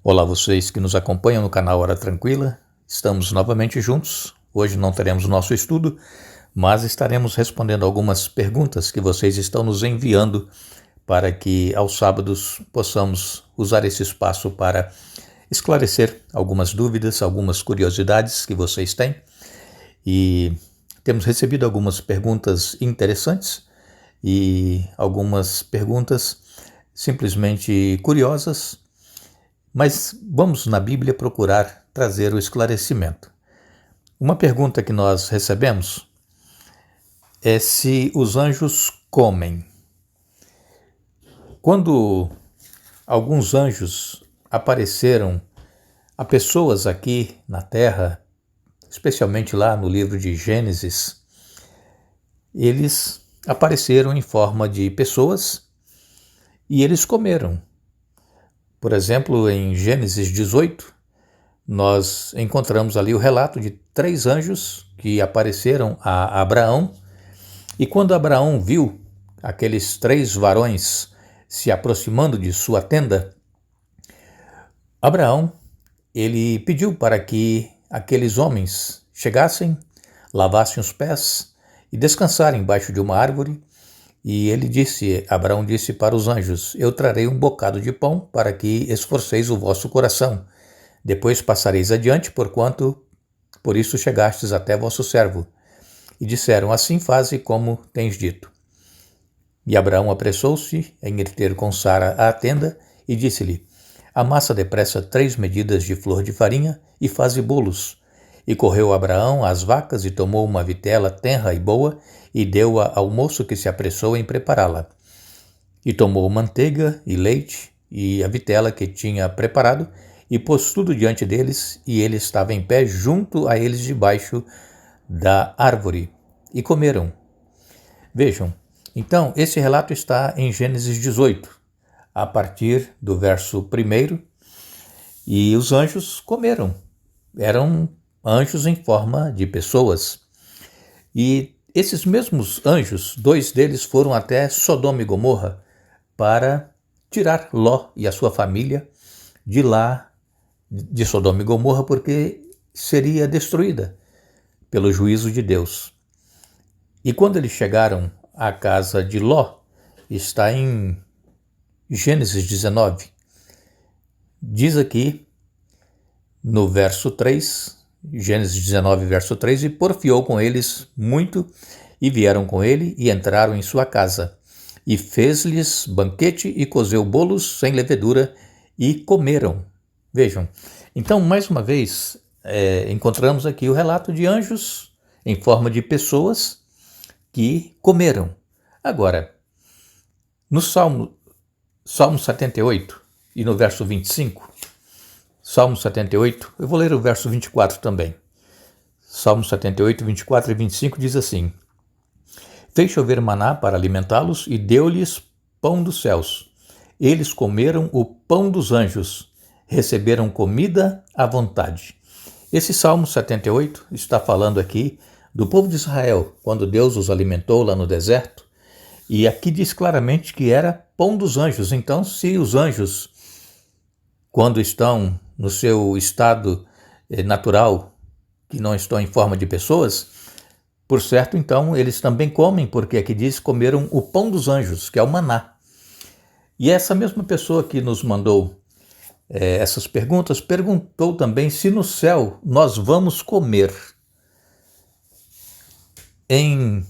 Olá, vocês que nos acompanham no canal Hora Tranquila. Estamos novamente juntos. Hoje não teremos nosso estudo, mas estaremos respondendo algumas perguntas que vocês estão nos enviando para que aos sábados possamos usar esse espaço para esclarecer algumas dúvidas, algumas curiosidades que vocês têm. E temos recebido algumas perguntas interessantes e algumas perguntas simplesmente curiosas. Mas vamos na Bíblia procurar trazer o esclarecimento. Uma pergunta que nós recebemos é se os anjos comem. Quando alguns anjos apareceram a pessoas aqui na Terra, especialmente lá no livro de Gênesis, eles apareceram em forma de pessoas e eles comeram. Por exemplo, em Gênesis 18, nós encontramos ali o relato de 3 anjos que apareceram a Abraão, e quando Abraão viu aqueles 3 varões se aproximando de sua tenda, Abraão, ele pediu para que aqueles homens chegassem, lavassem os pés e descansassem embaixo de uma árvore. E Abraão disse para os anjos: eu trarei um bocado de pão para que esforceis o vosso coração. Depois passareis adiante, porquanto por isso chegastes até vosso servo. E disseram: assim faze como tens dito. E Abraão apressou-se em ir ter com Sara à tenda e disse-lhe: amassa depressa 3 medidas de flor de farinha e faze bolos. E correu Abraão às vacas e tomou uma vitela tenra e boa e deu-a ao moço que se apressou em prepará-la. E tomou manteiga e leite e a vitela que tinha preparado e pôs tudo diante deles, e ele estava em pé junto a eles debaixo da árvore. E comeram. Vejam, então esse relato está em Gênesis 18, a partir do verso 1, e os anjos comeram. Eram anjos em forma de pessoas. E esses mesmos anjos, 2 deles foram até Sodoma e Gomorra para tirar Ló e a sua família de lá, de Sodoma e Gomorra, porque seria destruída pelo juízo de Deus. E quando eles chegaram à casa de Ló, está em Gênesis 19, diz aqui no verso 3, Gênesis 19, verso 3, e porfiou com eles muito, e vieram com ele, e entraram em sua casa. E fez-lhes banquete, e cozeu bolos sem levedura, e comeram. Vejam, então, mais uma vez, encontramos aqui o relato de anjos em forma de pessoas que comeram. Agora, no Salmo 78, e no verso 25, Salmo 78, eu vou ler o verso 24 também. Salmo 78, 24 e 25 diz assim: fez chover maná para alimentá-los e deu-lhes pão dos céus. Eles comeram o pão dos anjos, receberam comida à vontade. Esse Salmo 78 está falando aqui do povo de Israel, quando Deus os alimentou lá no deserto, e aqui diz claramente que era pão dos anjos. Então, se os anjos, quando estão no seu estado natural, que não estão em forma de pessoas, por certo, então, eles também comem, porque aqui diz comeram o pão dos anjos, que é o maná. E essa mesma pessoa que nos mandou essas perguntas, perguntou também se no céu nós vamos comer. Em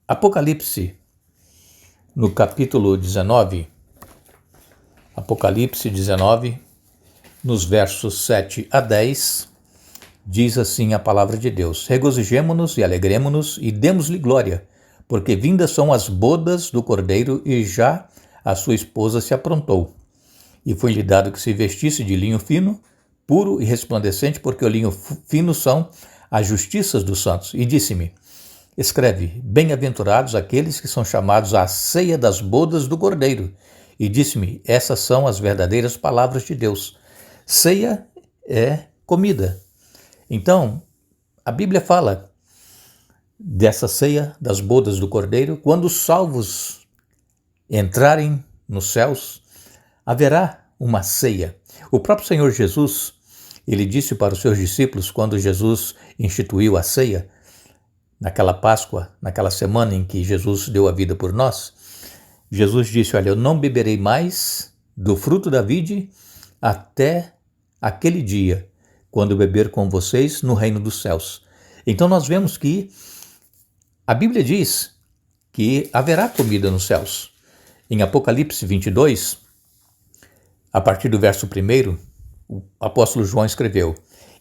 Apocalipse, no capítulo 19, Apocalipse 19, nos versos 7 a 10, diz assim a palavra de Deus: regozijemo-nos e alegremo-nos e demos-lhe glória, porque vindas são as bodas do Cordeiro e já a sua esposa se aprontou. E foi-lhe dado que se vestisse de linho fino, puro e resplandecente, porque o linho fino são as justiças dos santos. E disse-me: escreve, bem-aventurados aqueles que são chamados à ceia das bodas do Cordeiro. E disse-me: essas são as verdadeiras palavras de Deus. Ceia é comida. Então, a Bíblia fala dessa ceia das bodas do Cordeiro. Quando os salvos entrarem nos céus, haverá uma ceia. O próprio Senhor Jesus, ele disse para os seus discípulos, quando Jesus instituiu a ceia, naquela Páscoa, naquela semana em que Jesus deu a vida por nós, Jesus disse, olha, eu não beberei mais do fruto da vide até aquele dia, quando beber com vocês no reino dos céus. Então nós vemos que a Bíblia diz que haverá comida nos céus. Em Apocalipse 22, a partir do verso 1, o apóstolo João escreveu,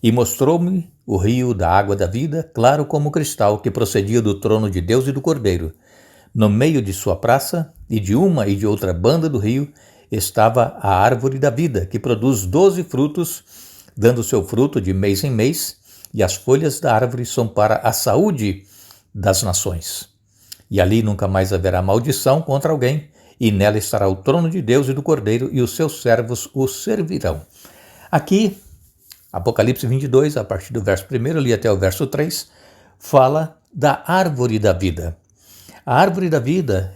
e mostrou-me o rio da água da vida, claro como cristal, que procedia do trono de Deus e do Cordeiro. No meio de sua praça, e de uma e de outra banda do rio, estava a árvore da vida, que produz 12 frutos, dando seu fruto de mês em mês, e as folhas da árvore são para a saúde das nações. E ali nunca mais haverá maldição contra alguém, e nela estará o trono de Deus e do Cordeiro, e os seus servos o servirão. Aqui, Apocalipse 22, a partir do verso 1, ali até o verso 3, fala da árvore da vida. A árvore da vida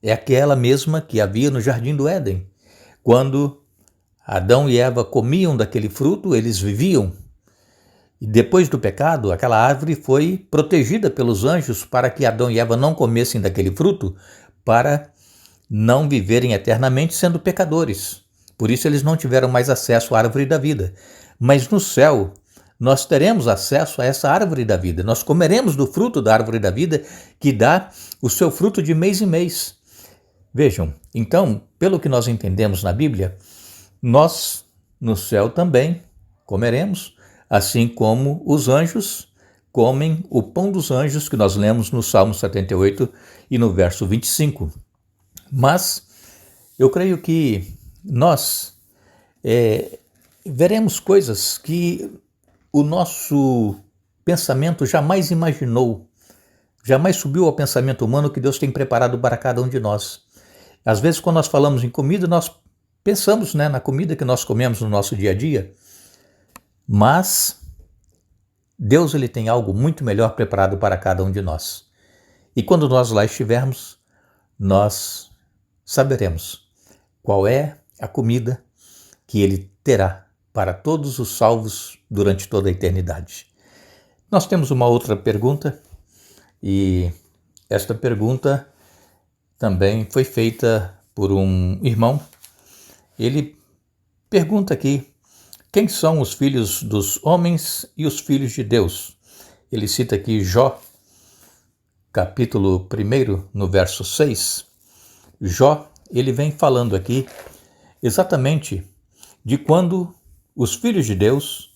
é aquela mesma que havia no Jardim do Éden. Quando Adão e Eva comiam daquele fruto, eles viviam. E depois do pecado, aquela árvore foi protegida pelos anjos para que Adão e Eva não comessem daquele fruto, para não viverem eternamente sendo pecadores. Por isso eles não tiveram mais acesso à árvore da vida. Mas no céu, nós teremos acesso a essa árvore da vida. Nós comeremos do fruto da árvore da vida, que dá o seu fruto de mês em mês. Vejam, então, pelo que nós entendemos na Bíblia, nós no céu também comeremos, assim como os anjos comem o pão dos anjos, que nós lemos no Salmo 78 e no verso 25. Mas eu creio que nós veremos coisas que o nosso pensamento jamais imaginou, jamais subiu ao pensamento humano que Deus tem preparado para cada um de nós. Às vezes, quando nós falamos em comida, nós pensamos na comida que nós comemos no nosso dia a dia, mas Deus ele tem algo muito melhor preparado para cada um de nós. E quando nós lá estivermos, nós saberemos qual é a comida que ele terá para todos os salvos durante toda a eternidade. Nós temos uma outra pergunta, e esta pergunta também foi feita por um irmão. Ele pergunta aqui, quem são os filhos dos homens e os filhos de Deus? Ele cita aqui Jó, capítulo 1, no verso 6. Jó, ele vem falando aqui exatamente de quando os filhos de Deus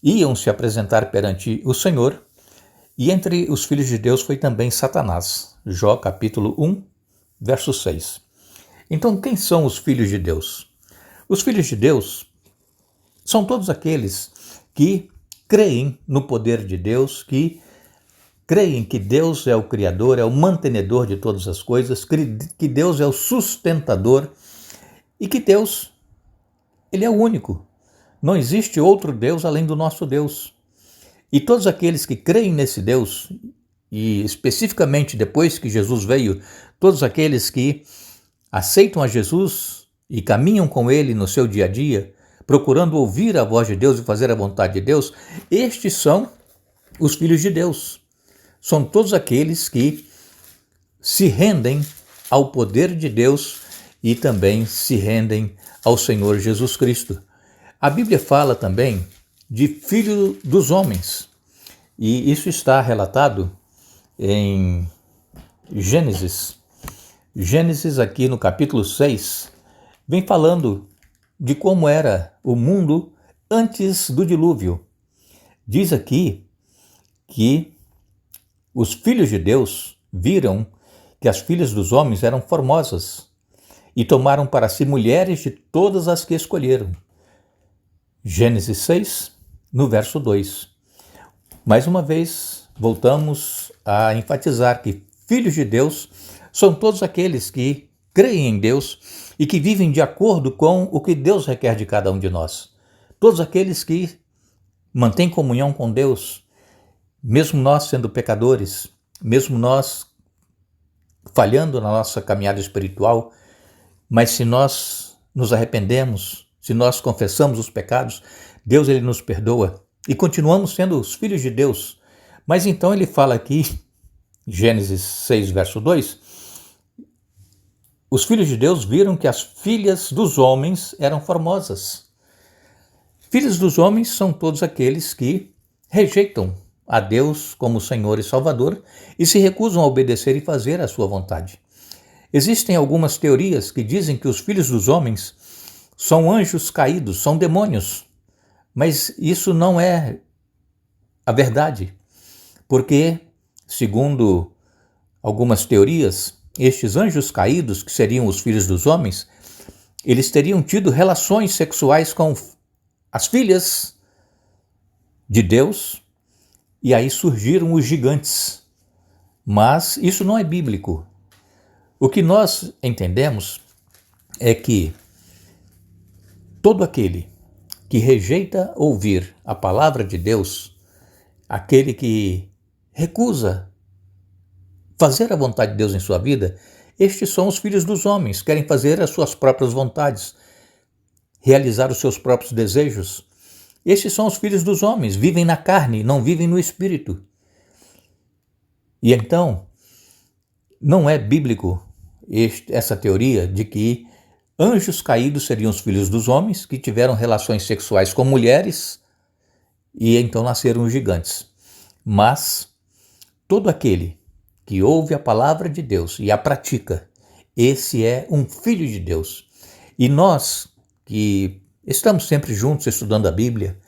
iam se apresentar perante o Senhor, e entre os filhos de Deus foi também Satanás. Jó, capítulo 1, verso 6. Então, quem são os filhos de Deus? Os filhos de Deus são todos aqueles que creem no poder de Deus, que creem que Deus é o Criador, é o mantenedor de todas as coisas, que Deus é o sustentador e que Deus, ele é o único. Não existe outro Deus além do nosso Deus. E todos aqueles que creem nesse Deus, e especificamente depois que Jesus veio, todos aqueles que aceitam a Jesus e caminham com ele no seu dia a dia, procurando ouvir a voz de Deus e fazer a vontade de Deus, estes são os filhos de Deus. São todos aqueles que se rendem ao poder de Deus e também se rendem ao Senhor Jesus Cristo. A Bíblia fala também de filho dos homens, e isso está relatado em Gênesis. Gênesis, aqui no capítulo 6, vem falando de como era o mundo antes do dilúvio. Diz aqui que os filhos de Deus viram que as filhas dos homens eram formosas e tomaram para si mulheres de todas as que escolheram. Gênesis 6, no verso 2. Mais uma vez, voltamos a enfatizar que filhos de Deus são todos aqueles que creem em Deus e que vivem de acordo com o que Deus requer de cada um de nós. Todos aqueles que mantêm comunhão com Deus, mesmo nós sendo pecadores, mesmo nós falhando na nossa caminhada espiritual, mas se nós nos arrependemos se nós confessamos os pecados, Deus ele nos perdoa e continuamos sendo os filhos de Deus. Mas então ele fala aqui, Gênesis 6, verso 2, os filhos de Deus viram que as filhas dos homens eram formosas. Filhos dos homens são todos aqueles que rejeitam a Deus como Senhor e Salvador e se recusam a obedecer e fazer a sua vontade. Existem algumas teorias que dizem que os filhos dos homens são anjos caídos, são demônios, mas isso não é a verdade, porque, segundo algumas teorias, estes anjos caídos, que seriam os filhos dos homens, eles teriam tido relações sexuais com as filhas de Deus, e aí surgiram os gigantes. Mas isso não é bíblico. O que nós entendemos é que todo aquele que rejeita ouvir a palavra de Deus, aquele que recusa fazer a vontade de Deus em sua vida, estes são os filhos dos homens, querem fazer as suas próprias vontades, realizar os seus próprios desejos. Estes são os filhos dos homens, vivem na carne, não vivem no espírito. E então, não é bíblico essa teoria de que anjos caídos seriam os filhos dos homens que tiveram relações sexuais com mulheres e então nasceram os gigantes. Mas todo aquele que ouve a palavra de Deus e a pratica, esse é um filho de Deus. E nós que estamos sempre juntos estudando a Bíblia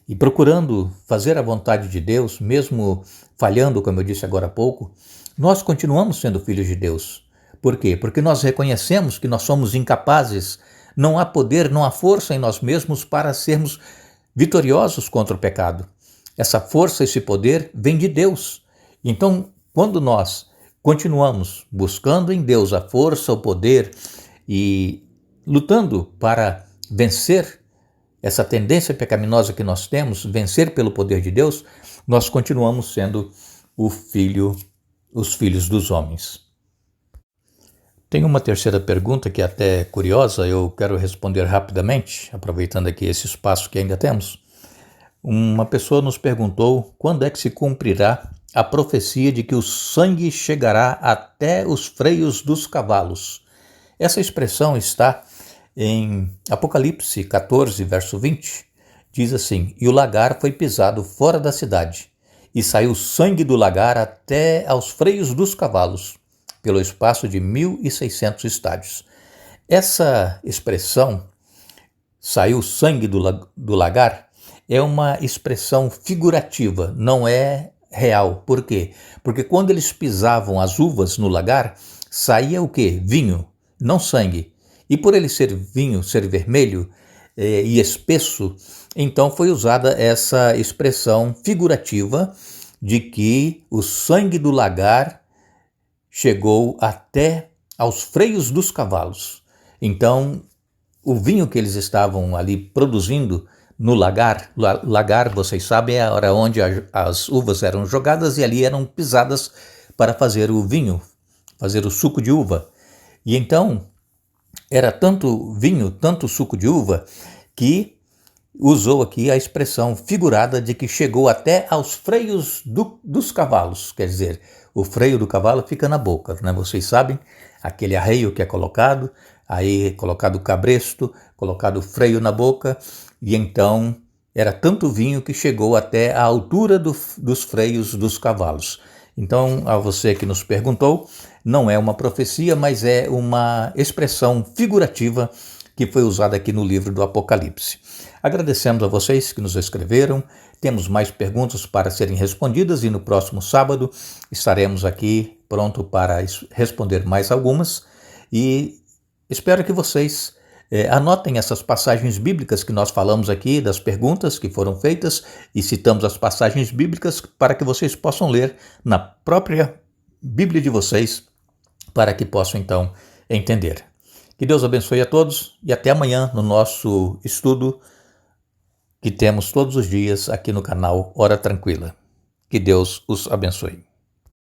e procurando fazer a vontade de Deus, mesmo falhando, como eu disse agora há pouco, nós continuamos sendo filhos de Deus. Por quê? Porque nós reconhecemos que nós somos incapazes, não há poder, não há força em nós mesmos para sermos vitoriosos contra o pecado. Essa força, esse poder vem de Deus. Então, quando nós continuamos buscando em Deus a força, o poder e lutando para vencer essa tendência pecaminosa que nós temos, vencer pelo poder de Deus, nós continuamos sendo os filhos dos homens. Tem uma terceira pergunta que é até curiosa, eu quero responder rapidamente, aproveitando aqui esse espaço que ainda temos. Uma pessoa nos perguntou quando é que se cumprirá a profecia de que o sangue chegará até os freios dos cavalos. Essa expressão está em Apocalipse 14, verso 20. Diz assim: "E o lagar foi pisado fora da cidade, e saiu sangue do lagar até aos freios dos cavalos, pelo espaço de 1.600 estádios." Essa expressão, saiu sangue do lagar, é uma expressão figurativa, não é real. Por quê? Porque quando eles pisavam as uvas no lagar, saía o quê? Vinho, não sangue. E por ele ser vinho, ser vermelho e espesso, então foi usada essa expressão figurativa de que o sangue do lagar chegou até aos freios dos cavalos. Então, o vinho que eles estavam ali produzindo no lagar, vocês sabem, era onde as uvas eram jogadas e ali eram pisadas para fazer o vinho, fazer o suco de uva. E então, era tanto vinho, tanto suco de uva, que usou aqui a expressão figurada de que chegou até aos freios dos cavalos. Quer dizer, o freio do cavalo fica na boca, né? Vocês sabem, aquele arreio que é colocado, aí colocado o cabresto, colocado o freio na boca, e então era tanto vinho que chegou até a altura dos freios dos cavalos. Então, a você que nos perguntou, não é uma profecia, mas é uma expressão figurativa que foi usada aqui no livro do Apocalipse. Agradecemos a vocês que nos escreveram, temos mais perguntas para serem respondidas e no próximo sábado estaremos aqui pronto para responder mais algumas e espero que vocês anotem essas passagens bíblicas que nós falamos aqui, das perguntas que foram feitas e citamos as passagens bíblicas para que vocês possam ler na própria Bíblia de vocês, para que possam então entender. Que Deus abençoe a todos e até amanhã no nosso estudo que temos todos os dias aqui no canal Hora Tranquila. Que Deus os abençoe.